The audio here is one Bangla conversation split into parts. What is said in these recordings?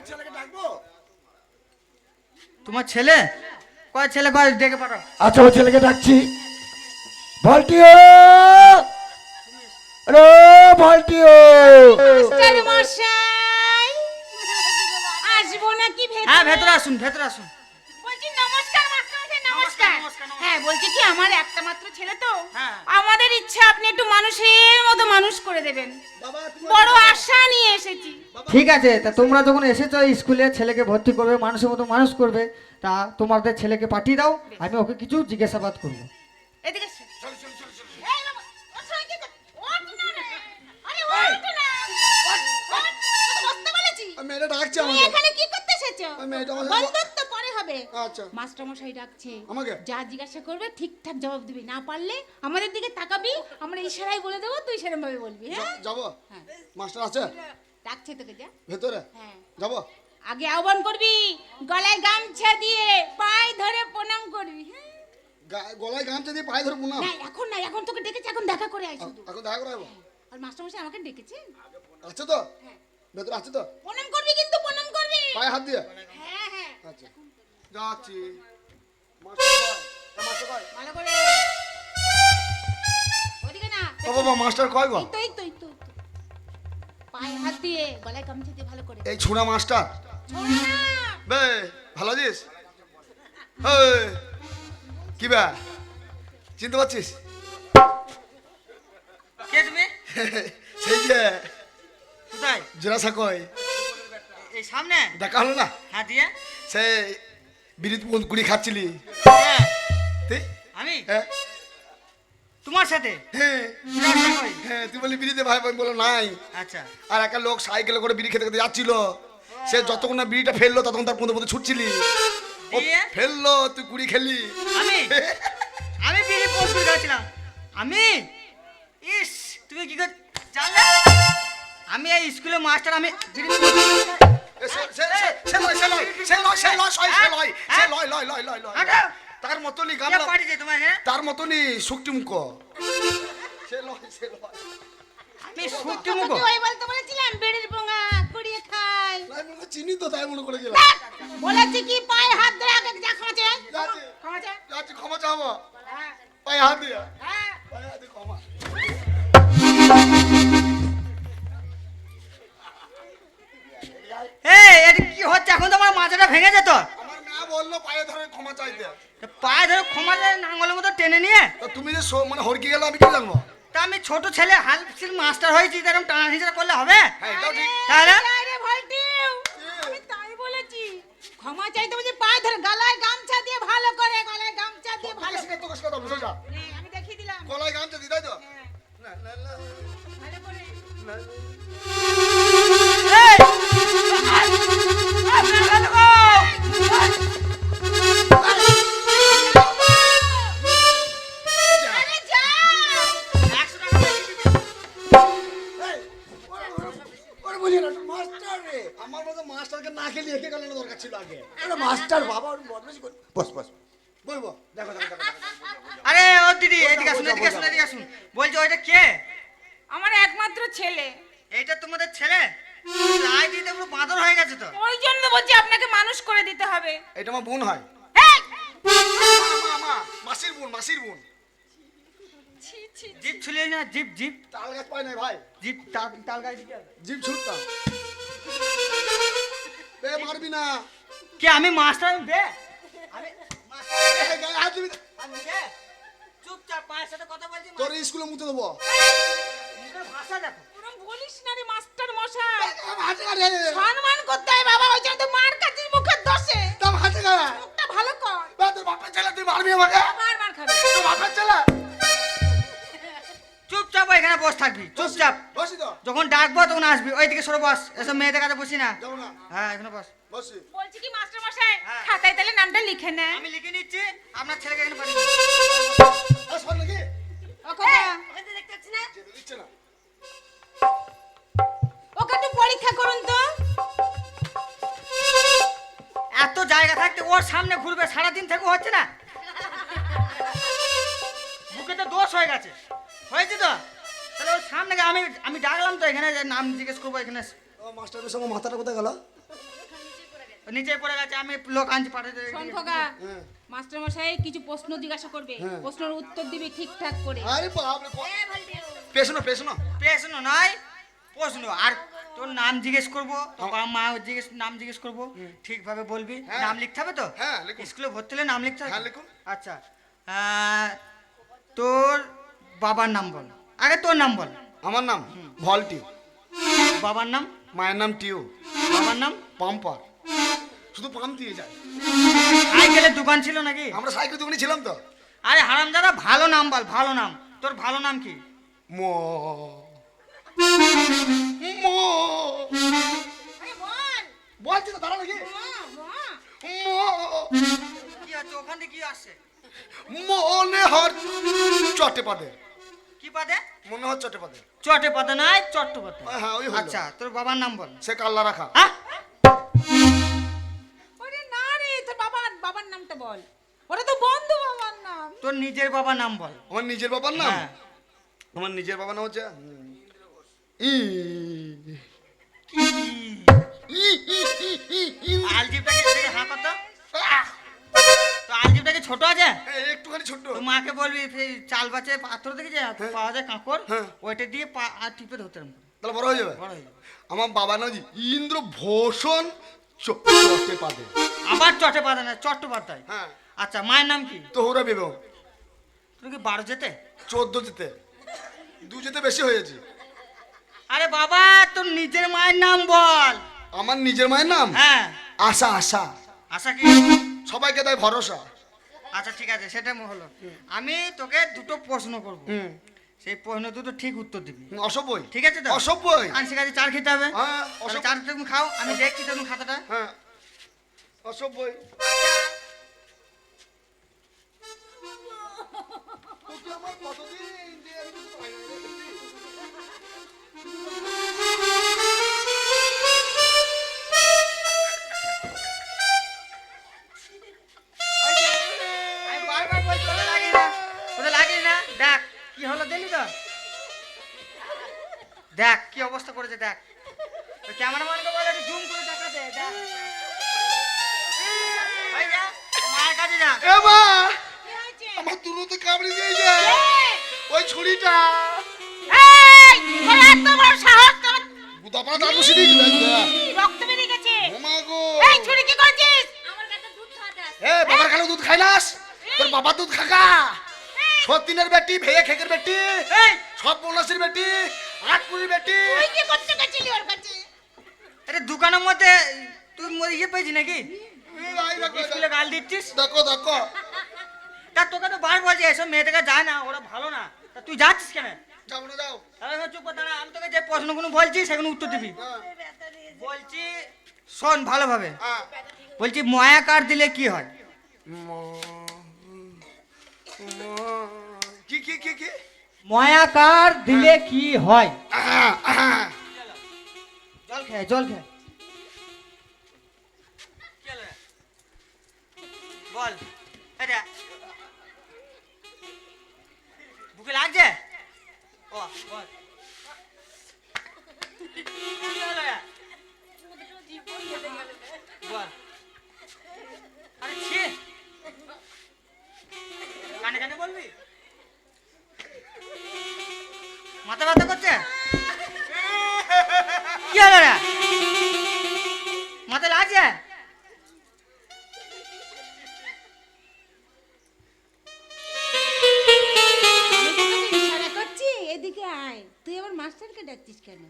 ছেলেকে ডাকবো? তোমার ছেলে কয় ছেলে কয় ডেকে পাঠাও। আচ্ছা, ও ছেলেকে ডাকছি। ভল্টিও, আরে ভল্টিও। মাস্টার মশাই আসবো নাকি ভেতরে? হ্যাঁ ভেতরে আসুন, ভেতরে আসুন। বলছি নমস্কার মাস্টার মশাই, নমস্কার। নমস্কার। হ্যাঁ বলছি কি আমার একটা মাত্র ছেলে তো, হ্যাঁ। আমাদের ইচ্ছা আপনি একটু মানুষের মতো মানুষ করে দেবেন, বাবা তুমি বড় আশা নিয়ে এসেছি। ঠিক আছে, তা তোমরা যখন এসেছো স্কুলে ছেলেকে ভর্তি করবে, মানুষের মতো মানুষ করবে, তা তোমাদের ছেলেকে পাঠিয়ে দাও, আমি ওকে কিছু জিজ্ঞাসাবাদ করবো। এদিকে এসো। এই বাবা, ওর সঙ্গে কি কর- ওঠ না রে। আরে ওঠ না। ওঠ, তোকে বসতে বলেছি। মেয়েটা ডাকছে তুমি আমাকে। এখানে কি করতে এসেছো? ওই মেয়েটা আমাকে- বন্ধুত্ব পরে হবে। আচ্ছা। মাস্টার মশাই ডাকছে। আমাকে? যা জিজ্ঞাসা করবে ঠিকঠাক জবাব দিবি, না পারলে আমাদের দিকে তাকাবি, আমরা ইশারায় বলে দেবো, তুই সেরকম ভাবে বলবি। হ্যাঁ যাবো? হ্যাঁ। মাস্টার আছে ডাকছে তোকে, যা। ভেতরে? হ্যাঁ যাবো? আগে আহ্বান করবি, গলায় গামছা দিয়ে পায়ে ধরে প্রণাম করবি। হ্যাঁ গলায় গামছা দিয়ে পায়ে ধরে প্রণাম? না এখন না, এখন তোকে ডেকেছে, এখন দেখা করে আয় শুধু। এখন দেখা করে আসবো? আর মাস্টার মশাই আমাকে ডেকেছে। আছে তো? হ্যাঁ ভেতরে আছে তো? প্রণাম করবি, কিন্তু প্রণাম করবি। পায়ে হাত দিয়ে? হ্যাঁ হ্যাঁ আচ্ছা, যাচ্ছি। মাস্টার কই? মাস্টার কই? ভালো করে। ওদিকে না, ও বাবা, মাস্টার কই গো? এই তো এই তো এই তো এই তো। পায়ে হাত দিয়ে গলায় গামছা দিয়ে ভালো করে। এই ছুনা মাস্টার। ছোড় না। বে ভালো আছিস? এই, কি বে চিনতে পারছিস? কে তুমি? সেই যে কোথায়? জোড়াসা কই এই সামনে? দেখা হলো না? হ্যাঁ দিয়ে। সেই বিড়িত কুড়ি খাচ্ছিলি? হ্যাঁ, তুই? আমি হ্যাঁ তোমার সাথে? হ্যাঁ রাস্তা কই? হ্যাঁ, তুই বলি বিড়িতে ভাই বোন বলো নাই। আচ্ছা। আর একটা লোক সাইকেলে করে বিড়ি খেতে খেতে যাচ্ছিল, সে যতক্ষণ না বিড়িটা ফেললো ততক্ষণ তার মধ্যে মধ্যে ছুটছিলি, ও দিয়ে? ফেললো তুই কুড়ি খেলি। আমি আমি বিড়ি পোস্ট করেছিলাম। আমি ইস, তুমি কি করে জানলে? আমি এই স্কুলে মাস্টার, আমি বিড়ি এ, সে লয়। তার মতনই গামলা, পাঠিয়েছে তোমার? হ্যাঁ তার মতনই শুকটি মুখ। সে লয়। আমি সত্যি মুখ। তোকে ওই বলতে বলেছিলাম বেড়ের পোঙা কুড়িয়ে খাই। আমি মনে চিনি তো, তাই মনে করে গেলাম। ধ্যাৎ, বলেছি কি পায়ে হাত ধরে আগে যা ক্ষমা চাই। যাচ্ছি। ক্ষমা চাই। যাচ্ছি, ক্ষমা চাবো। হ্যাঁ পায়ে হাত দিয়ে, হ্যাঁ। পায়ে হাত দিয়ে ক্ষমা। এই এটা কি হচ্ছে এখন? তো আমার মাথাটা ভেঙে যেত। আমার মা বললো পায়ে ধরে ক্ষমা চাইতে। পায়ে ধরে ক্ষমা চাই নাঙ্গলের মতো টেনে নিয়ে। তো তুমি যে মানে হরকি গেলে আমি কি জানবো? তা আমি ছোট ছেলে হালফিল মাস্টার হয়েছি, এরকম টানা হিচড়া করলে হবে? হ্যাঁ, এটাও ঠিক। তাহলে আরে ভল্টিউ, আমি তাই বলেছি। ক্ষমা চাইতে বলছি পায়ে ধরে গলায় গামছা দিয়ে ভালো করে, গলায় গামছা দিয়ে ভালো করে। তোকে সেটা বসে যা। নে, আমি দেখিয়ে দিলাম। গলায় গামছা দিই, তাই তো? হ্যাঁ, না, না, না, ভালো করে। না। এই! আপনার ভালো গো! আরে যা। 100 টাকা দিয়ে দিবি। এই, ওরে বলি না, তোর মাস্টার রে। আমার মতো মাস্টারকে না খেলে একে গেলে দরকার ছিল আগে। আরে মাস্টার বাবা, ওর বদমাশি কর। বস। বলবো, দেখো। আরে ও দিদি, এদিকে আসুন, এদিকে আসুন, এদিকে আসুন। বলছি ওইটা কে? আমার একমাত্র ছেলে, এইটা তোমাদের ছেলে? রায় দিতে পুরো বাঁদর হয়ে গেছে তো। ওই জন্য বলছি আপনাকে মানুষ করে দিতে হবে। এটা আমার বোন হয়। এই! মা, মাসির বোন। ছি, ছি, জিপ ছুলিয়ে না, জিপ তাল গাছ পায় নাই ভাই, জিপ তাল গাছ দিকে। জিপ ছুটতাম। বে মারবি না। কে আমি মাস্টার? আমি বে? আমি মাস্টার? এই, গায়ে হাত দিবি না। আমি বে? চুপচাপ পায়ের সাথে কথা বলছি। তোর স্কুলে মুতে দেবো। মুখের ভাষা দেখো। ওরম বলিস না রে মাস্টার মশাই। হাতে গাড়ে, সম্মান করতে হয় বাবা, ওই জন্য তো মার কাছিস মুখের দোষে। তোর হাতে গাড়ে। মুখটা ভালো কর। তোর বাপের ছেলে, তুই মারবি আমাকে? মার খাবে। তোর বাপের ছেলে। চুপচাপ এখানে বস থাকবি, চুপচাপ। বসি তো। যখন ডাকবো তখন আসবি। ওইদিকে সরে বস, এসব মেয়েদের কাছে বসি না। যাবো না। হ্যাঁ এখানে বস। বসি। বলছি কি মাস্টার মশাই, হ্যাঁ। খাতায় তাহলে নামটা লিখে নেন। আমি লিখে নিচ্ছি, আপনার ছেলেকে এখানে পাঠিয়ে শোন নাকি? ও কথা, দিন। দেখতে পাচ্ছি না? যেতে দিচ্ছে না। ওকে একটু পরীক্ষা করুন তো। এত জায়গা থাকতে ওর সামনে ঘুরবে সারাদিন থেকে হচ্ছে না? বুকে তো দোষ হয়ে গেছে, হয়েছে তো? তাহলে ওর সামনে আমি ডাকলাম তো এখানে, যে নাম জিজ্ঞেস করবো এখানে। ও মাস্টারের সঙ্গে মাথাটা কোথায় গেল? নিচে পড়ে গেছে, আমি লোক আনছি পাঠাতে। শোন খোকা, হ্যাঁ। মাস্টার মশাই কিছু প্রশ্ন জিজ্ঞাসা করবে, হ্যাঁ। প্রশ্নের উত্তর দিবি ঠিকঠাক করে। আরে বাপ রে, পেছনো পেছনো। প্রশ্ন নয়, প্রশ্ন। আর তোর নাম জিজ্ঞেস করবো, তোর বাবা মা নাম জিজ্ঞেস করবো, ঠিকভাবে বলবি। হ্যাঁ। নাম লিখতে হবে তো? হ্যাঁ, লিখুন। স্কুলে ভর্তি হলে নাম লিখতে হবে? হ্যাঁ, লিখুন। আচ্ছা, তোর বাবার নাম বল। আগে তোর নাম বল। আমার নাম ভল্টি। বাবার নাম? মায়ের নাম টিউ। বাবার নাম? পাম্পার। শুধু পাম্প দিয়ে যায়। সাইকেলের দোকান ছিল নাকি? আমরা সাইকেল দোকানে ছিলাম তো। আরে হারামজাদা, ভালো নাম বল, ভালো নাম। তোর ভালো নাম কি? মো মো আরে বল। বলছি তো, দাঁড়া নাকি। মো কি আছে ওখান থেকে? কি আসছে? মনে হর চটে পাদে। কি পাদে? মনে হর চটে পাদে। চটে পাতা নাই, চট্টোপাধ্যায়। হ্যাঁ, ওই হলো। আচ্ছা, তোর বাবার নাম বল। সে কাল্লা রাখা। হ্যাঁ? ওরে না রে, তোর বাবার নামটা বল। ওটা তো বন্ধু বাবার নাম। তোর নিজের বাবার নাম বল। আমার নিজের বাবার নাম? হ্যাঁ। আমার নিজের বাবার নাম হচ্ছে ই কি? ই ই ই ই ই। আলজিবটাকে দেখে হাঁ করতো। তো আলজিবটাকে ছোট আছে? এই একটুখানি ছোট্ট। তো মাকে বলবি সেই চাল বাচে পাথর দেখে যে পাওয়া যায় কাঁকড়, হ্যাঁ। ওইটা দিয়ে পা আর টিপে ধরতে হবে। তাহলে বড় হয়ে যাবে। বড় হয়ে যাবে। আমার বাবার নাম ইন্দ্রভূষণ চটে পাদে। আবার চটে পাতা না, চট্টোপাধ্যায়। হ্যাঁ। আচ্ছা, মায়ের নাম কি? তোহরা বেগম। তোর কি 12 যেতে? 14 যেতে 2 যেতে বেশি হয়েছে। আরে বাবা, তোর নিজের মায়ের নাম বল। আমার নিজের মায়ের নাম হ্যাঁ। আশা। আশা আশা কি? সবাইকে দেয় ভরসা। আচ্ছা ঠিক আছে, সেটা হলো। আমি তোকে দুটো প্রশ্ন করব, সেই প্রশ্ন দুটো ঠিক উত্তর দিবি। অসভ্যই। ঠিক আছে তো? অসভ্যই। আনসি কাছে চার খেতে হবে। হ্যাঁ, তাহলে চার তুমি খাও, আমি দেখছি তখন খাতাটা। হ্যাঁ, অসভ্যই। তোকে আমার কতদিন দিয়ে আমি কিছু পাই না রে। আমি বারবার বলছি ওটা লাগিস না, ওটা লাগিস না। দেখ কি হলো, দেখলি তো? দেখ কি অবস্থা করেছে, দেখ। ক্যামেরাম্যানকে বলে একটু জুম করে দেখাতে। দেখ ভাই, যা মায়ের কাছে যা। এ মা, কি হয়েছে? আমার দুলোতে কামড়ে দিয়েছে ওই ছুরিটা। এই, তোর এত বড় সাহস, তোর বুদাপাড়া দাঁত বসে দিয়ে দিল। রক্ত বেরিয়ে গেছে। ও মা গো। এই ছুরি কি করছিস? আমার কাছে দুধ খাওয়াতে আসছে। এ বাবার কালো দুধ খাইলাস? তোর বাবা দুধ খাকা। সতীনের বেটি, ভেয়ে খেকের বেটি, এই সব বোনাসের বেটি, আটপুরির বেটি। তুই কি করতে গেছিলি ওর কাছে? আরে দোকানের মধ্যে তুই ইয়ে পেয়েছি নাকি? এই ভাই দেখো, স্কুলে গাল দিচ্ছিস? দেখো দেখো। তা তোকে তো বার বলছি এসব মেয়েটাকে যায় না, ওরা ভালো না। তা তুই যাচ্ছিস কেন? যাও না যাও। আরে চুপ কর, দাঁড়া। আমি তোকে যে প্রশ্নগুলো বলছি সেগুলো উত্তর দিবি। হ্যাঁ, বলছি শোন ভালোভাবে। হ্যাঁ। বলছি ময়াকার দিলে কি হয়? কি কি কি কি? ময়াকার দিলে কি হয়? জল খেয়ে জল খেয়ে বল। এটা বুকে লাগছে? ও বল। কি হলো রে? বল। আরে ছি, কানে কানে বলবি? মাথা ব্যথা করছে? কি হলো রে? মাথা লাগছে? ইশারা করছি এদিকে আয়। তুই আবার মাস্টারকে ডাকছিস কেন?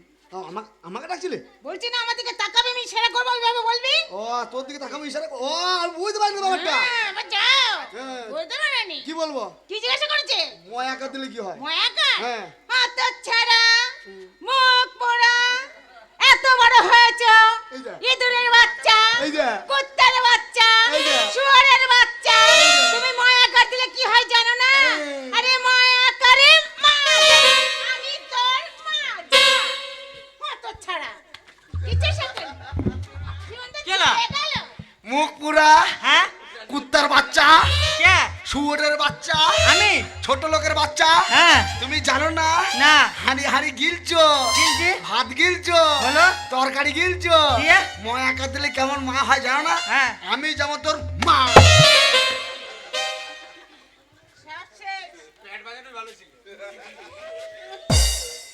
আমাকে ডাকছিলে? বলছি না আমার দিকে তাকাবি, আমি ইশারা করবো ওইভাবে বলবি। ও তোর দিকে তাকাবো ইশারা। ও আমি বুঝতে পারলি ব্যাপারটা। হ্যাঁ, এবার যাও। হ্যাঁ। বলতে পারেনি। কি বলবো? কি জিজ্ঞাসা করেছে? ময়াকা দিলে কি হয়? ময়াকার? হ্যাঁ। হাত ছাড়া, মুখ পোড়া, এত বড় হয়েছ, এই যে। ইঁদুরের বাচ্চা, এই যে। কুত্তার বাচ্চা, এই যে। শুয়োরের বাচ্চা, তুমি ময়াকার দিলে কি হয় জানো না? এই। আরে ময়াকারের মা যাই, আমি তোর মা যাই। হাত ছাড়া। কিসের সাথে? জীবনটা কি হলো? চলে গেল। মুখ পুরা, হ্যাঁ? কুত্তার বাচ্চা, কে? শুয়োরের বাচ্চা, আমি ছোট লোকের বাচ্চা, হ্যাঁ তুমি জানো না না হাঁড়ি হাঁড়ি গিলছো, গিলছি? ভাত গিলছো, হলো? তরকারি গিলছো, দিয়ে? ময়া কাট দিলে কেমন মা হয় জানো না? হ্যাঁ। আমি যেমন তোর মা।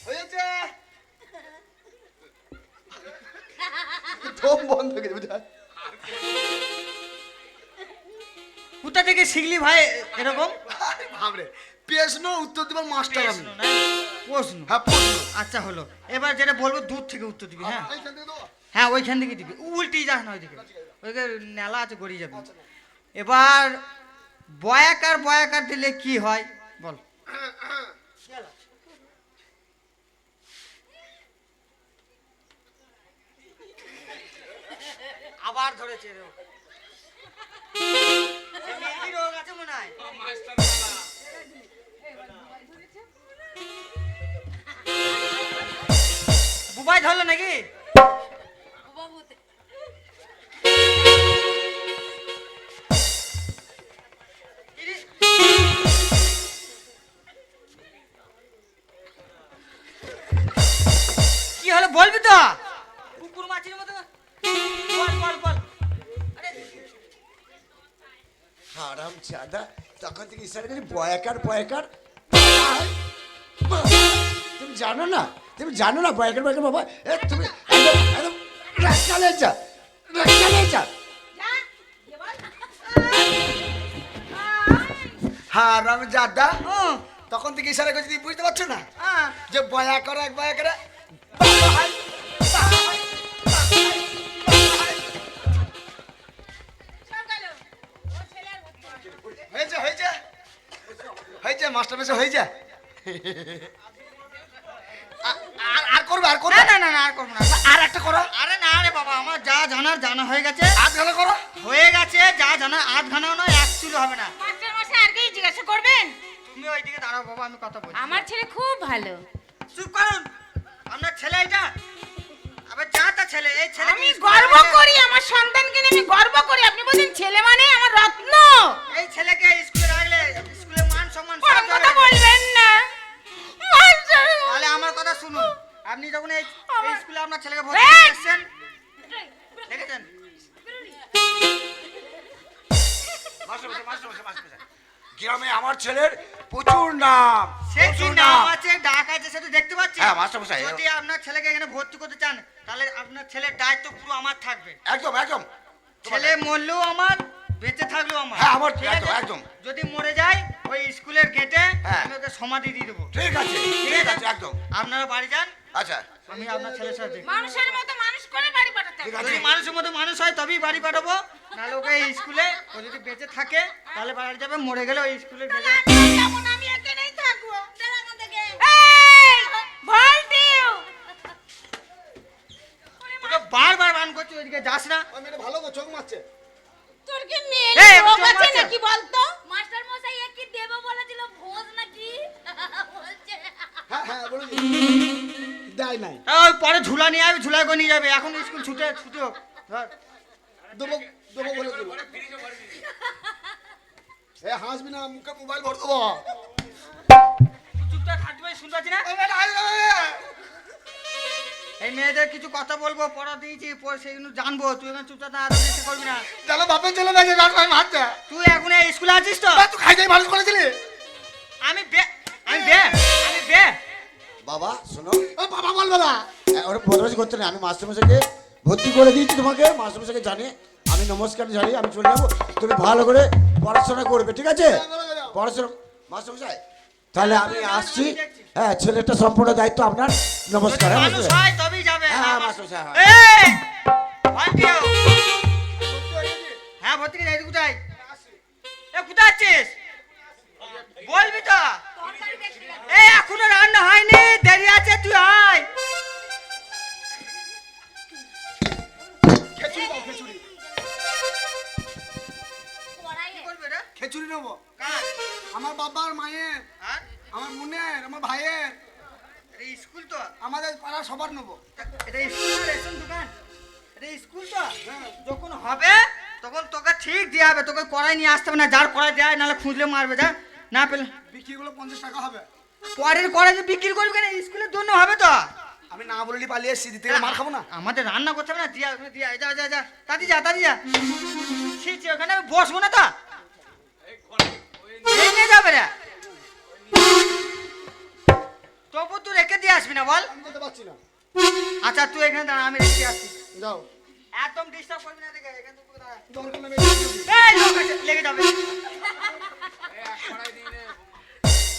হয়েছে তোম বন্ধ করে বুঝা। কোথা থেকে শিখলি ভাই এরকম? ভাবরে প্রশ্ন উত্তর দিবার মাস্টার আমি। প্রশ্ন নাই, প্রশ্ন। হ্যাঁ প্রশ্ন। আচ্ছা হলো, এবার যেটা বলবো দূর থেকে উত্তর দিবি। হ্যাঁ এইখান থেকে দেবো? হ্যাঁ ওইখান থেকে দিবি, উল্টি যাস না ওইদিকে, ওইদিকে নেলা আছে গড়িয়ে যাবে। এবার বয়াকার বয়াকার দিলে কি হয় বল। আবার ধরেছে রোগ। এই রোগ আছে মনে হয়। বুবাই ধরলো নাকি? কি হলো বলবি তো? কুকুর মাছির মতো বল বল বল। আরে হারাম জাদা, তখন থেকে ইশারা করি বয়াকার বয়াকার। তুমি জানো না, তুমি জানো না বয়াকার বয়াকার বাবা। এ তুমি একদম একদম রাস্তালে যা, রাস্তালে যা। হারাম জাদা, ও তখন থেকে ইশারা করছি তুমি বুঝতে পারছো না হ্যাঁ যে বয়া করে এক বয়া করে হয়েছে হয়েছে হয়েছে মাস্টার মেসে হয়েছে। আর করবে আর করবে না না না না আর করবো না। আর একটা করো, আরে না রে বাবা, আমার যা জানার জানা হয়ে গেছে। আধ ঘন্টা করো। হয়ে গেছে যা জানা, আধ ঘন্টাও নয়, এক চুলো হবে না। মাস্টার মশাই আর কি জিজ্ঞাসা করবেন? তুমি ওইদিকে দাঁড়াও বাবা, আমি কথা বলি। আমার ছেলে খুব ভালো। চুপ করুন। আপনার ছেলে এটা? আবার যা তা ছেলে, এই ছেলে আমি গর্ব করি আমার সন্তানকে নিয়ে, আমি গর্ব করি। আপনি বলেন ছেলে মানে আমার রত্ন। এই ছেলেকে স্কুলে রাখলে স্কুলে মান সম্মান সব ওরম কথা যাবে। বলবেন না মাস্টার। তাহলে আমার কথা শুনুন, আপনি যখন এই এই স্কুলে আপনার ছেলেকে ভর্তি এই! করতে এসেছেন, দেখেছেন? গ্রামে আমার ছেলের প্রচুর নাম, সে কি প্রচুর নাম আছে, ডাক আছে, সেটা দেখতে পাচ্ছি। হ্যাঁ, মাস্টারমশাই। যদি আপনার ছেলেকে এখানে ভর্তি করতে চান, তাহলে আপনার ছেলের দায়িত্ব পুরো আমার থাকবে। একদম একদম। ছেলে মরলেও আমার, বেঁচে থাকলেও আমার। হ্যাঁ, আমার ঠিক একদম, আছে? একদম। যদি মরে যায় ওই স্কুলের গেটে হ্যাঁ। আমি ওকে সমাধি দিয়ে দেবো। ঠিক আছে ঠিক আছে একদম। আপনারা বাড়ি যান, আচ্ছা আমি আপনার ছেলের সাথে দেখবো। মানুষের মতো মানুষ করে বাড়ি পাঠাতে ঠিক হবে। আছে। যদি মানুষের মতো মানুষ হয় তবেই বাড়ি পাঠাবো, নাহলে ওকে এই স্কুলে, ও যদি বেঁচে থাকে তাহলে বাড়ি যাবে, মরে গেলে ওই স্কুলের গেটে। আমি যাবো না, আমি এখানেই থাকবো। এই, ভল্টিউ। তোকে বারবার বান করছি, ওইদিকে যাস না। ওই মেয়েটা ভালো তো চোখ মারছে। তোর কি মেয়ে এই, রোগ চোখ আছে মারছে। নাকি বলতো? মাস্টার মশাই কি দেব বলেছিল, ভোজ নাকি বলছে। হ্যাঁ হ্যাঁ বলেছি দেয় নাই। ওই পরে ঝুলা নিয়ে আসবে, ঝুলা করে নিয়ে যাবে। এখন স্কুল ছুটি হোক। ধর। দেবো দেবো বলে দেবো। এ হাসবি না, মুখে মোবাইল ভর দেবো। চুপটা থাকতে পারি, শুনতে পাচ্ছি না? এই মেয়েদের কিছু কথা বলবো, পড়া দিয়েছি, পরে সেগুলো জানবো। তুই এখন চুপটা না আদর চেষ্টা করবি না। চলো বাপের ছেলে দেখে আমি মারছে। তুই এখন এই স্কুলে আছিস তো? তুই খাই যাই মানুষ করেছিলি। আমি বে আমি বে আমি বে বাবা শোনো, ও বাবা বলবে না, ওরা বদমাশি করতে না। আমি মাস্টারমশাইকে ভর্তি করে দিয়েছি, তোমাকে মাস্টারমশাইকে জানিয়ে আমি নমস্কার জানিয়ে আমি চলে যাবো। তুমি ভালো করে পড়াশোনা করবে, ঠিক আছে? পড়াশোনা মাস্টারমশাই, তাহলে আমি আসছি। হ্যাঁ, ছেলেটা সম্পূর্ণ দায়িত্ব আপনার। নমস্কার। হ্যাঁ, মানুষ হয় তবেই যাবে। হ্যাঁ, মাস্টারমশাই, হ্যাঁ। এই ভল্টিও। হ্যাঁ ভর্তি করে যাই, কোথায়? এ কোথায় আছিস? বলবি তো? এই এখনো রান্না হয়নি, দেরি আছে, তুই আয়। খেচুড়ি দাও, খেচুড়ি। কি করবে রে? খেচুড়ি নেবো কার? আমার বাবার, মায়ের, আর আমার বোনের, আমার ভাইয়ের, এটা স্কুল তো? আমাদের পাড়া সবার নেবো। এটা স্কুল না রেশন দোকান? এটা স্কুল তো? হ্যাঁ। যখন হবে তখন তোকে ঠিক দিয়ে হবে, তোকে কড়াই নিয়ে আসতে হবে না, যার কড়াই দেয় নাহলে খুঁজলে মারবে, যা না পেলে বিক্রিগুলো 50 টাকা হবে। পরের কড়াই যে বিক্রি করবি কেন, স্কুলের জন্য হবে তো। আমি না বললি পালিয়ে এসেছি, দিতে গেলে মার খাবো না। আমাদের রান্না করতে হবে না, দিয়া দিয়া যা যা যা তাড়ি যা তাড়ি যা। ছি ছি, ওখানে আমি বসবো না তো, এই নিয়ে যাবে রে। তবু তুই রেখে দিয়ে আসবি না বল। আমি যেতে পারছি না। আচ্ছা তুই এখানে দাঁড়া, আমি রেখে দিয়ে আসছি। যাও। একদম ডিস্টার্ব করবি না, দেখে এখানে তুই দাঁড়া। দরকার নেই। এই লোক আছে, লেগে যাবে।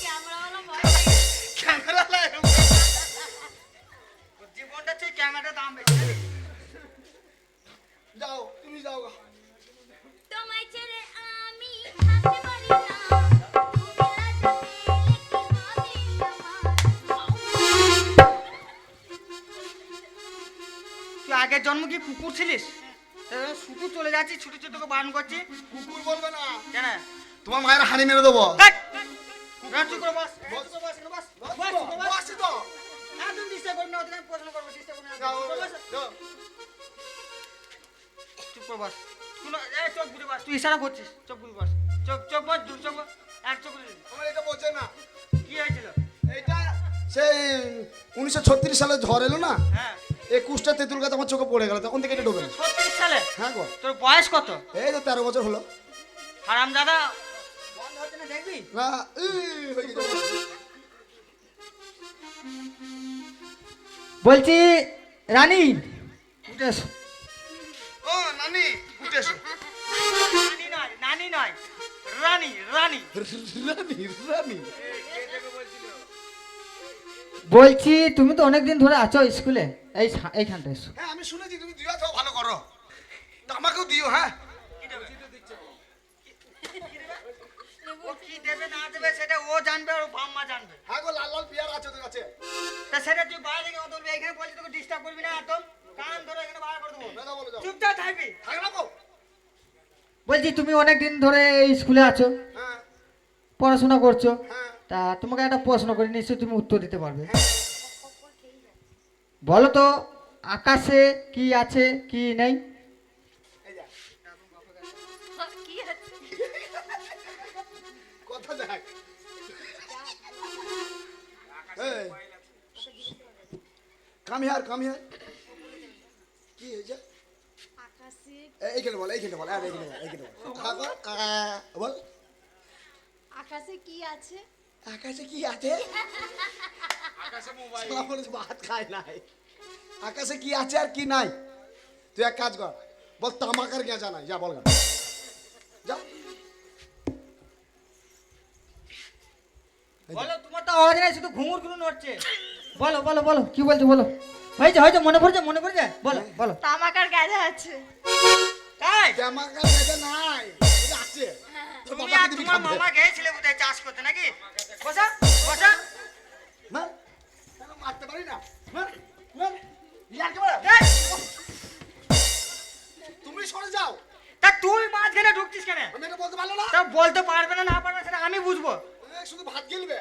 ক্যামেরাওয়ালা ভয় ক্যামেরা লাগাই। জীবনটা ঠিক ক্যামেরাটা দাম বেশি। যাও, তুমি যাও গা। তোমায় ছেড়ে আমি থাকতে পারি না তুই আগের জন্ম কি কুকুর ছিলিস? ছুটু চলে যাচ্ছি, ছুটু ছুটু তোকে বারণ করছি। কুকুর বলবে না। কেন? তোমার মায়ের হানি মেরে দেবো। দেখ, চুপ করে বস, চুপ করে বস, এখানে বস, বস, চুপ করে বস। বসছি তো। একদম disturb করবি না, ওদের আমি প্রশ্ন করবো, disturb করবি না। যাও, চুপ করে বস। যাও। চুপ করে বস। এই চোখ বুঝে বস, তুই ইশারা করছিস, চোখ বুঝে বস। চোখ চোখ বস, দু চোখ বস, এক চোখ বুঝে। আমার এটা বোঝে না। কি হয়েছিল? এইটা সেই 1936 সালে ঝড় এলো না, হ্যাঁ, 21টা তেঁতুল গাছ আমার চোখে পড়ে গেল, তখন থেকে এটা ঢোকে না। 36 সালে? হ্যাঁ গো, তোর বয়স কত? এই তো 13 বছর হলো। হারাম দাদা বন্ধ হচ্ছে না, দেখবি? না, হয়ে গেছে। বলছি রানী উঠে এসো। ও নানি, উঠে এসো। নানি নয়, নানি নয়, রানী রানী। রানী, রানী। বলছি তুমি তো অনেকদিন ধরে আছো স্কুলে, এইখানটা এসো। হ্যাঁ, আমি শুনেছি তুমি দিও তো ভালো করো, তো আমাকেও দিও। হ্যাঁ, ও কি দেবে না দেবে সেটা ও জানবে আর ও বাম্মা জানবে। হ্যাঁ গো, লাল লাল পেয়ার আছে তোর কাছে। তা সেটা তুই বাইরে গিয়ে বলবি, এখানে বলছি তোকে ডিস্টার্ব করবি না, একদম কান ধরে এখানে বার করে দেবো। দাদা বলে যাও। চুপচাপ থাকবি। থাক না গো। বলছি তুমি অনেকদিন ধরে এই স্কুলে আছো, হ্যাঁ, পড়াশোনা করছো, হ্যাঁ। তা তোমাকে একটা প্রশ্ন করি, নিশ্চয়ই তুমি উত্তর দিতে পারবে। বলো তো আকাশে কি আছে কি নেই? এই যা, কি আছে কথা দেখ। এই, come here, come here. কি হয়েছে? আকাশে এইখানে বল, এইখানে বল, আর এইখানে বল, এইখানে বল। হ্যাঁ গো, বল। আকাশে কি আছে? আকাশে কি আছে? আকাশে মোবাইল। ভাত খায় নাই। আকাশে কি আছে আর কি নাই? তুই এক কাজ কর, বল তামাকার গেঁজা নাই, যা বল গা। যা। বলো, তোমার তো আওয়াজ নাই, শুধু ঘুঙুর ঘুঙুর নড়ছে। বলো বলো বলো কি বলছো বলো। হয়েছে হয়েছে, মনে পড়ছে মনে পড়ছে, বলো বলো। তামাকার গাধা আছে। তাই তামাকার গেঁজা নাই, এটা আছে। তোর তুমি বাবাকে আর দিবি তোমার খাবে। মামা গিয়েছিলে বোধহয় চাষ করতে নাকি? বসা বসা। মার। কেন মারতে পারি না? মার, মার। ইয়ার কি বলে? এই, তুমি সরে যাও। তা তুই মাঝখানে ঢুকছিস কেন? আমি এটা বলতে পারলো না। তা বলতে পারবে না না পারবে সেটা আমি বুঝবো। এ, শুধু ভাত গিলবে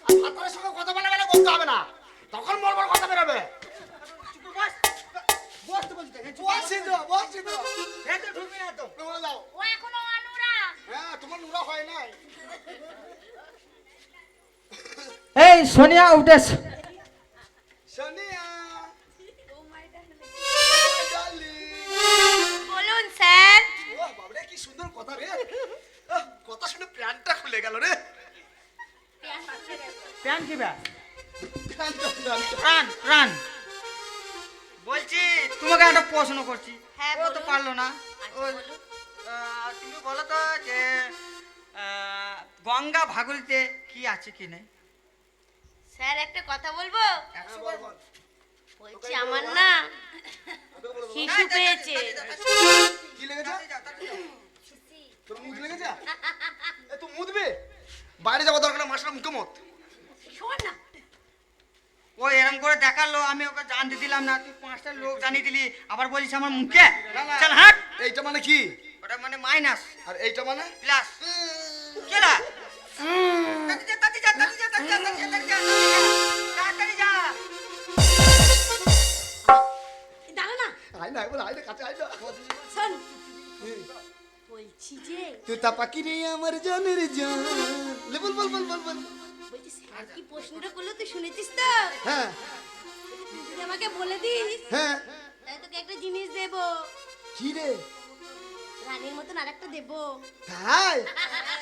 আর ভাতের সঙ্গে কথা বলে গেলে বলতে হবে না, তখন বড় বড় কথা বেরোবে। চুপ করে বস। বস তো বলছি তো, এই চুপ করে বলছি তো, বলছি তো। বস। এই তো ঢুকবি না তো। তুমি বলে যাও। ও এখনো অনুরা হ্যাঁ, তোমার নুরা হয় নাই। এই সোনিয়া উঠে এসো। সোনিয়া, ও মাই ডার্লিং। বলুন স্যার। ও বাবারে, কি সুন্দর কথা রে। কথা শুনে প্যান্টটা খুলে গেল রে। প্যান কি ব্যাস? প্যান্টটা। Run run. বলছি তোমাকে একটা প্রশ্ন করছি। হ্যাঁ, ও তো বলুন। পারলো না। আচ্ছা, ওই, বলুন। তুমি বলো তো যে গঙ্গা ভাগলতে কি আছে কি নেই? স্যার একটা কথা বলবো? 100 বার বল। বলছি আমার না শিশু পেয়েছে। কি লেগেছে? তোর মুখ লেগেছে? এ, তুই মুদবে? বাইরে যাওয়া দরকার না, মাসটা মুখে মত। শোন না। ও এরকম করে দেখালো, আমি ওকে জানতে দিলাম না, তুই 5টা লোক জানিয়ে দিলি, আবার বলিস আমার মুখে। না, না। চল হাট। এইটা মানে কি? ওটা মানে মাইনাস আর এইটা মানে? প্লাস। কেলা তাড়াতাড়ি যা, তাড়াতাড়ি যা, তাড়াতাড়ি যা, তাড়াতাড়ি যা, তাড়াতাড়ি যা, তাড়াতাড়ি যা। দাঁড়া না। আয় না, একবার আয় না, কাছে আয় না। শোন। বলছি যে তুই তা পাখি রে আমার জানের জান। লে বল বল বল বল বল। বলছি স্যার কি প্রশ্নটা করলো তুই শুনেছিস তো? হ্যাঁ তুই যদি আমাকে বলে দিস হ্যাঁ। তাহলে তোকে একটা জিনিস দেবো, কি রে? রানীর মতন আর একটা দেবো। তাই?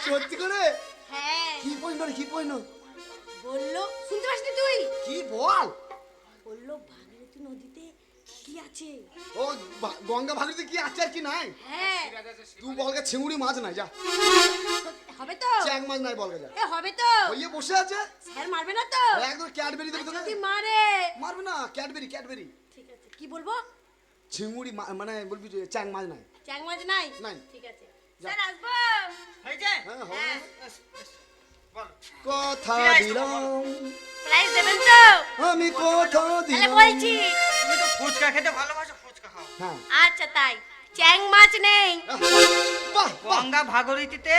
সত্যি করে? হ্যাঁ কি পয়ন রে, কি পয়ন? বললো, শুনতে পাসনি তুই? কি বল? বললো ভাগীরথী নদীতে কি আছে? ও গঙ্গা ভাগীরথী কি আছে আর কি নাই? হ্যাঁ তুই বলগে চিংড়ি মাছ নাই, যা। হবে তো? চ্যাং মাছ নাই বলগে, যা। এ হবে তো? ওইয়ে বসে আছে। স্যার মারবে না তো? একদম ক্যাডবেরি দেবে তোকে। যদি মারে? মারবে না, ক্যাডবেরি ক্যাডবেরি। ঠিক আছে, কি বলবো? চিংড়ি মানে বলবি যে চ্যাং মাছ নাই। চ্যাং মাছ নাই? নাই। ঠিক আছে যা। স্যার আসবো। হয়েছে? হ্যাঁ হ্যাঁ বল। কথা কি আইছো, দিলাম প্রাইজ দেবেন তো? আমি, কথা তাহলে দিলাম। বলছি। তুমি তো ফুচকা খেতে ভালোবাসো, ফুচকা খাও। হ্যাঁ আচ্ছা তাই, চ্যাং মাছ নেই। বাহ বাহ। গঙ্গা ভাগীরথীতে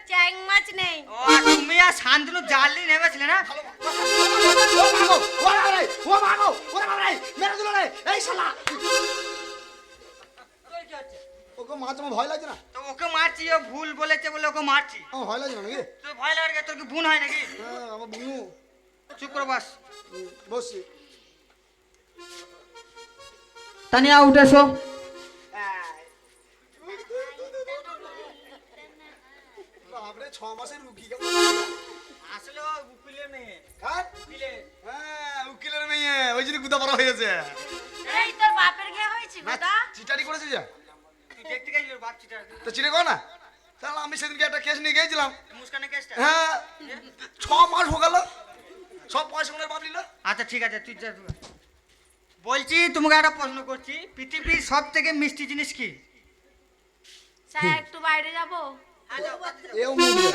চ্যাং মাছ নেই। ও আর তুমি আর শান্তনু জাল নিয়ে নেমেছিলে না? ও মাগো, ও রে, ও মাগো, ওরে বাবা রে, মেরে দিল রে, এই শালা। ওকে মাছ আমার ভয় লাগে না। তো ওকে মারছি, ও ভুল বলেছে বলে ওকে মারছি। আমার ভয় লাগে না নাকি? তোর ভয় লাগে, তোর কি বোন হয় নাকি? হ্যাঁ আমার বুনু। চুপ করে বাস। বসছি। তানিয়া উঠে এসো। বাপরে 6 মাসের রুগী। আসলে ও উকিলের মেয়ে। কার? উকিলের। হ্যাঁ উকিলের মেয়ে, ওই জন্য গুদা বড় হয়েছে। এই তোর বাপের গে হয়েছে গোদা? চিটারি করেছে যা। তুই দেখতে গেছিস ওর বাপ চিটার? তো চিটে কর না। তাহলে আমি সেদিনকে একটা কেস নিয়ে গিয়েছিলাম। মুস্কানের কেসটা? হ্যাঁ 6 মাস হয়ে গেল, সব পয়সা মনে বাপ নিল। আচ্ছা ঠিক আছে, তুই যা। বলছি তোমাকে একটা প্রশ্ন করছি, পৃথিবীর সব থেকে মিষ্টি জিনিস কি? স্যার একটু বাইরে যাবো? এও মুদ দেয়।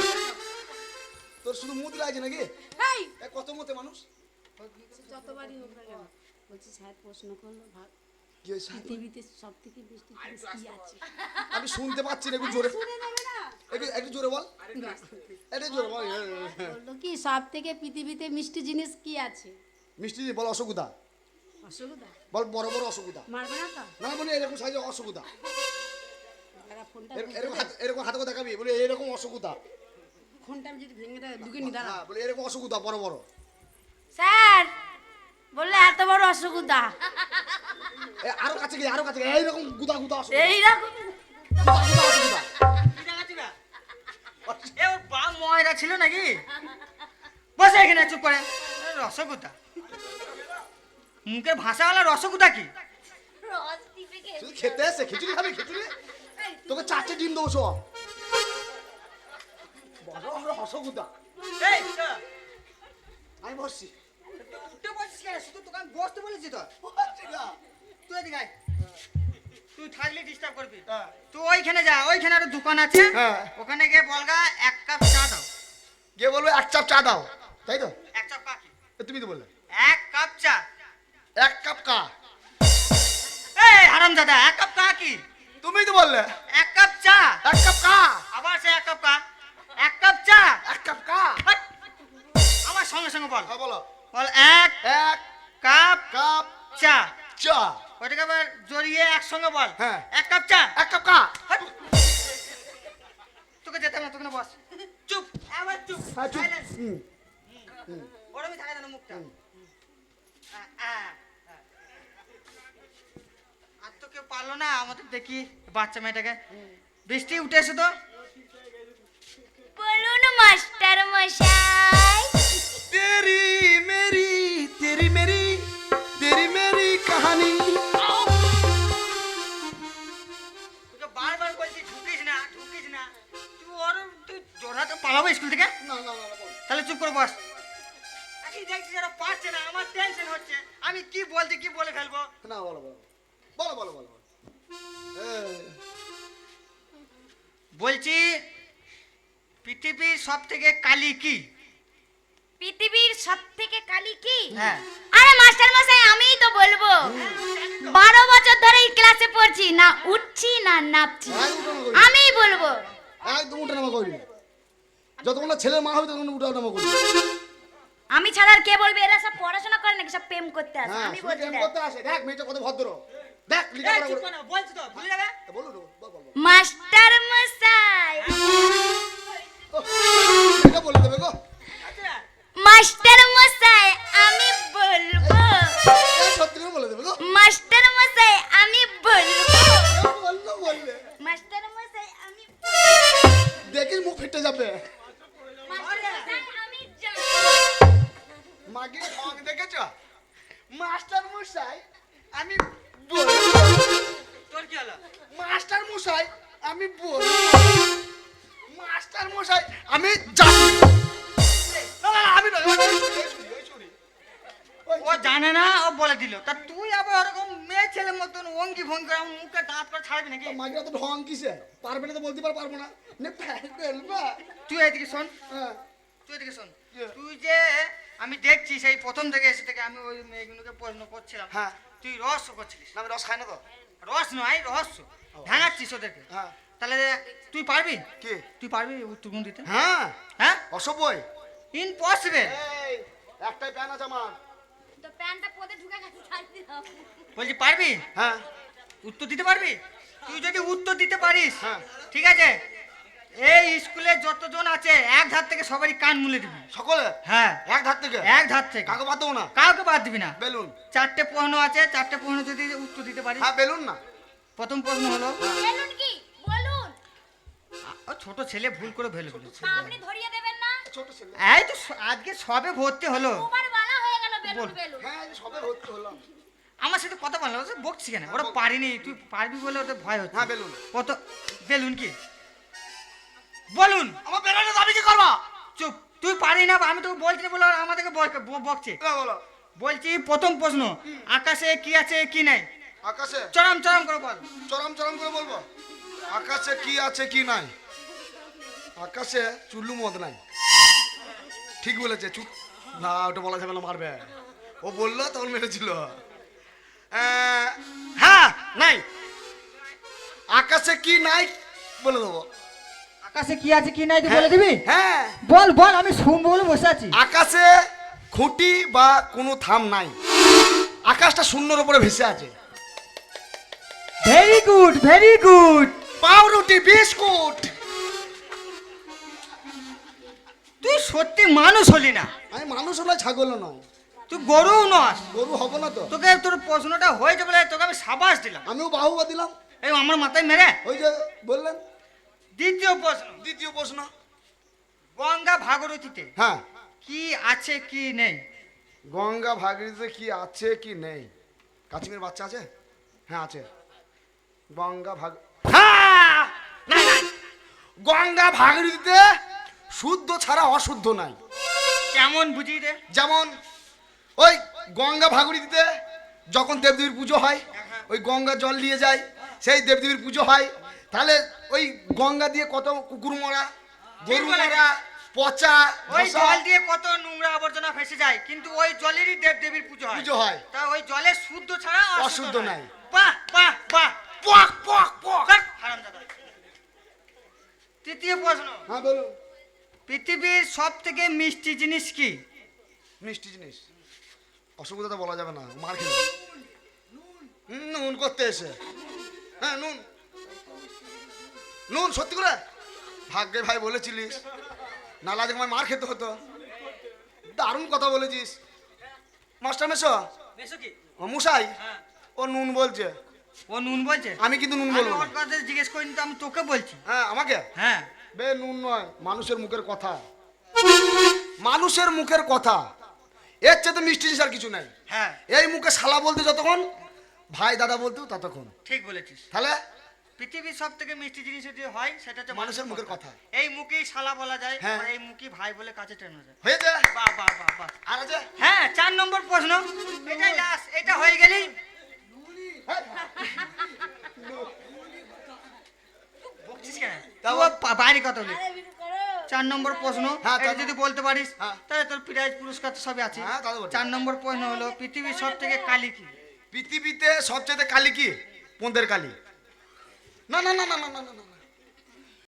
তোর শুধু মুদ লাগছে নাকি? এই এ কত মতে মানুষ? যতবারই হোক না কেন, বলছি স্যার প্রশ্ন করলো কি হয়েছে? পৃথিবীতে সব থেকে বেশি জিনিস কি আছে? আমি শুনতে পাচ্ছি না, একটু জোরে, শুনে নেবে না? একটু জোরে বল, একটু জোরে বল। বললো কি সব থেকে পৃথিবীতে মিষ্টি জিনিস কি আছে? মিষ্টি বল, অসুবিধা অসুবিধা? বল, বড় বড় অসুবিধা। মারবে না তো? না বলে এরকম সাইজে অসুবিধা। দাঁড়া, ফোনটা এরকম হাতে করে দেখাবি, বলে এরকম অসুবিধা। ফোনটা আমি যদি ভেঙে দেয় ঢুকে নি, দাঁড়া। হ্যাঁ বলে এরকম অসুবিধা বড় বড়। স্যার বললে এত বড় অসুবিধা? আরো কাছে গিয়ে, আরো কাছে গিয়ে, এইরকম গুদা গুদা অসুবিধা। এইরকম গুদা গুদা অসুবিধা। তুই দেখাচ্ছি না? এ ওর বাপ ময়রা ছিল নাকি? বসে এখানে চুপ করে। এ রসগোল্লা, মুখের ভাষাওয়ালা রসগোল্লা কি? রস টিপে খেয়ে শুধু খেতে এসে খিচুড়ি খাবি, খিচুড়ি। তোকে 4টে ডিম দেবো, সব বড় বড় অসুবিধা। এই চল। আমি বসছি। উঠে বসছিস কেন? শুধু তোকে আমি বসতে বলেছি তো। তুই এদিকে আয়। তুই থাকলে ডিস্টার্ব করবি। হ্যাঁ। তুই ওইখানে যা, ওইখানে একটা দোকান আছে, হ্যাঁ। ওখানে গিয়ে বলগা 1 কাপ চা দাও। গিয়ে বলবে 1 কাপ চা দাও, তাই তো? 1 কাপ কাকি? তুমি তো বললে 1 কাপ চা। 1 কাপ কা। এই হারামজাদা, 1 কাপ কাকি? তুমি তো বললে 1 কাপ চা। 1 কাপ কা। আবার সে 1 কাপ কা। 1 কাপ চা। 1 কাপ কা। হাট। আমার সঙ্গে সঙ্গে বল। হ্যাঁ বলো। বল 1 1 কাপ কাপ চা। চা। ওটাকে আবার জড়িয়ে একসঙ্গে বল। হ্যাঁ। 1 কাপ চা। 1 কাপ কা। হাট। তোকে যেতে হবে না, তোকে না বস। চুপ, আবার চুপ। হ্যাঁ চুপ। Silence. হুম। ওরমই থাকে যেন মুখটা। আর তো কেউ পারলো না আমাদের দেখি বাচ্চা মেয়েটাকে। বৃষ্টি উঠে এসো তো। বলুন মাস্টার মশাই। तेरी मेरी तेरी मेरी तेरी मेरी कहानी। তোকে বারবার বলছি ঢুকিস না, ঢুকিস না। তুই জোড়াতে পালাবো স্কুল থেকে? না না না বল। তাহলে চুপ করে বস। আজকে দেখছি যারা পারছে না, আমার টেনশন হচ্ছে। আমি কি বলতে কি বলে ফেলবো। না বলো বলো বলো বলো বলো। বলছি পৃথিবীর সব থেকে কালি কি? পৃথিবীর সব থেকে কালি কি? হ্যাঁ। আরে মাস্টার মশাই আমিই তো বলবো। 12 বছর ধরে এই ক্লাসে পড়ছি, না উঠছি না নামছি। আমিই বলবো। একদম উঠে নামা করবি না। যতক্ষণ না ছেলের মা হবে ততক্ষণ উঠে নামা করবি। আমি ছাড়া আর কে বলবে? এরা সব পড়াশোনা করে নাকি সব প্রেম করতে আসে? হ্যাঁ আমি শুনে বলছি কেমন দেখ। করতে আসে। দেখ মেয়েটা কত ভদ্র। দেখ এই লেখাপড়া চুপ করে। কর না, বলছি তো ভুলে যাবে। বলো বল বল বল। মাস্টার মশাই আমি বলবো মাস্টার মশাই আমি জানি না না না, আমি নয়, ওই ছুরি। ও জানে না, ও বলে দিল। তা তুই আবার ওরকম মেয়ে ছেলের মতন অঙ্কি ভঙ্গি করে আমার মুখে দাঁত করে ছাড়বি নাকি? মাগিরা তো ঢং কিসে পারবে না তো বলতে পারবো না নে ফেলবা তুই এদিকে শোন, হ্যাঁ তুই এদিকে শোন। কি? তুই যে আমি দেখছি সেই প্রথম থেকে এসে থেকে আমি ওই মেয়েগুলোকে প্রশ্ন করছিলাম, হ্যাঁ। তুই রহস্য করছিলিস। আমি রস খাই না তো রস নয়, রহস্য ভাঙাচ্ছিস ওদেরকে। হ্যাঁ তাহলে তুই পারবি? কি তুই পারবি উত্তর কোন দিতে? হ্যাঁ হ্যাঁ, অসভ্যই ইম্পসিবল। এই একটাই প্যান আছে আমার তো প্যান্টটা পদে ঢুকে গেছে ছাড় দিলাম। বলছি পারবি? হ্যাঁ উত্তর দিতে পারবি? তুই যদি উত্তর দিতে পারিস, হ্যাঁ। ঠিক আছে, এই স্কুলে যতজন আছে এক ধার থেকে সবারই কান মুলে দিবি। সকলে হ্যাঁ, এক ধার থেকে এক ধার থেকে কাকে বাদ দেবো না কাউকে বাদ দিবি না। বেলুন চারটে প্রশ্ন আছে, চারটে প্রশ্ন যদি উত্তর দিতে পারিস। হ্যাঁ বেলুন না প্রথম প্রশ্ন হলো, বেলুন কি বলুন, ও ছোট ছেলে ভুল করে ফেলে ফেলেছে। তা আপনি ধরিয়ে দেবেন না? ছোট ছেলে এই তো আজকে সবে ভর্তি হলো, দুবার বলা হয়ে গেল বেলুন বল। বেলুন। হ্যাঁ এই সবে ভর্তি হলাম আমার সাথে কথা বললো, বকছি কেন? ওরা পারিনি, তুই পারবি বলে ওদের ভয় হচ্ছে। হ্যাঁ বেলুন কত বেলুন কি বলুন? আমার বেলুনের দাবি কি করবা চুপ, তুই পারি না, আমি তোকে বলছি না বলে ওরা আমাদেরকে বকছে। বলো বলছি প্রথম প্রশ্ন, আকাশে কি আছে কি নাই? আকাশে চরম চরম করে বল। চরম চরম করে বলবো আকাশে কি আছে কি নাই আকাশে চুল্লু মদ নাই ঠিক বলেছে চুপ না ওটা বলা যাবে না মারবে ও বললো তখন মেরেছিল হ্যাঁ নাই আকাশে কি নাই বলে দেবো আকাশে কি আছে কি নাই তুই বলে দিবি? হ্যাঁ বল বল, আমি শুনবো বলে বসে আছি। আকাশে খুঁটি বা কোনো থাম নাই আকাশটা শূন্যর উপরে ভেসে আছে ভেরি গুড ভেরি গুড। পাউরুটি বিস্কুট তুই সত্যি মানুষ হলি না, আমি মানুষ হলে ছাগল নয় তুই গরুও নস। গরু হবো না তো তোকে তোর প্রশ্নটা হয়েছে বলে তোকে আমি সাবাস দিলাম। আমিও বাহুবা দিলাম এই আমার মাথায় মেরে। ওই যে বললেন দ্বিতীয় প্রশ্ন, দ্বিতীয় প্রশ্ন গঙ্গা ভাগীরথীতে হ্যাঁ কি আছে কি নেই? গঙ্গা ভাগীরথীতে কি আছে কি নেই কাচিমের বাচ্চা আছে হ্যাঁ আছে গঙ্গা ভাগ হ্যাঁ নাই নাই গঙ্গা ভাগীরথীতে শুদ্ধ ছাড়া অশুদ্ধ নাই কেমন বুঝিয়ে দে। যেমন ওই গঙ্গা ভাগীরথীতে যখন দেবদেবীর পুজো হয় ওই গঙ্গা জল নিয়ে যায় সেই দেবদেবীর পুজো হয় তাহলে ওই গঙ্গা দিয়ে কত কুকুর মরা গরু মরা পচা ওই ধসা জল দিয়ে কত নোংরা আবর্জনা ফেসে যায়, কিন্তু ওই জলেরই দেবদেবীর পুজো হয়। পুজো হয় তা ওই জলে শুদ্ধ ছাড়া অশুদ্ধ নাই। বাহ বাহ বাহ, পক পক পক কর, হারামজাদা। তৃতীয় প্রশ্ন, হ্যাঁ বলুন পৃথিবীর সব থেকে মিষ্টি জিনিস কি? মিষ্টি জিনিস অসুবিধা তো বলা যাবে না মার খেলে নুন করতে এসে হ্যাঁ নুন নুন সত্যি করে ভাগ্যে ভাই বলেছিলিস নালা যে মার খেতে হতো দারুণ কথা বলেছিস মাস্টার মেশো বেশো কি? ও মশাই হ্যাঁ। ও নুন বলছে ও নুন বলছে? আমি কিন্তু নুন আমি বলবো ওর কথা জিজ্ঞেস করিনি তো, আমি তোকে বলছি। হ্যাঁ আমাকে হ্যাঁ, বে নুন নয় মানুষের মুখের কথা মানুষের মুখের কথা এর চেয়ে মিষ্টি জিনিস আর কিছু নাই হ্যাঁ, এই মুখে শালা বলতে যতক্ষণ ভাই দাদা বলতেও ততক্ষণ ঠিক বলেছিস। তাহলে পৃথিবীর সব থেকে মিষ্টি জিনিস যদি হয় সেটা হচ্ছে মানুষের মুখের কথা। এই মুখেই শালা বলা যায়, হ্যাঁ। আর এই মুখই ভাই বলে কাছে টেনে যায়। হয়েছে বাহ বাহ বাহ বাহ। আর আছে হ্যাঁ, 4 নম্বর প্রশ্ন, এটাই লাস্ট, এটা হয়ে গেলেই বকছিস কেন? তারপর? তুই বাইরে কথা বলি। আরে বিরু করো 4 নম্বর প্রশ্ন, হ্যাঁ, এটা যদি বলতে পারিস হ্যাঁ। তাহলে তোর প্রাইজ পুরস্কার তো সবই আছে। হ্যাঁ, তা তো বটে। 4 নম্বর প্রশ্ন হলো, পৃথিবীর সব থেকে কালি কি? পৃথিবীতে সবচেয়ে কালি কি পন্দের কালি না না না না না না না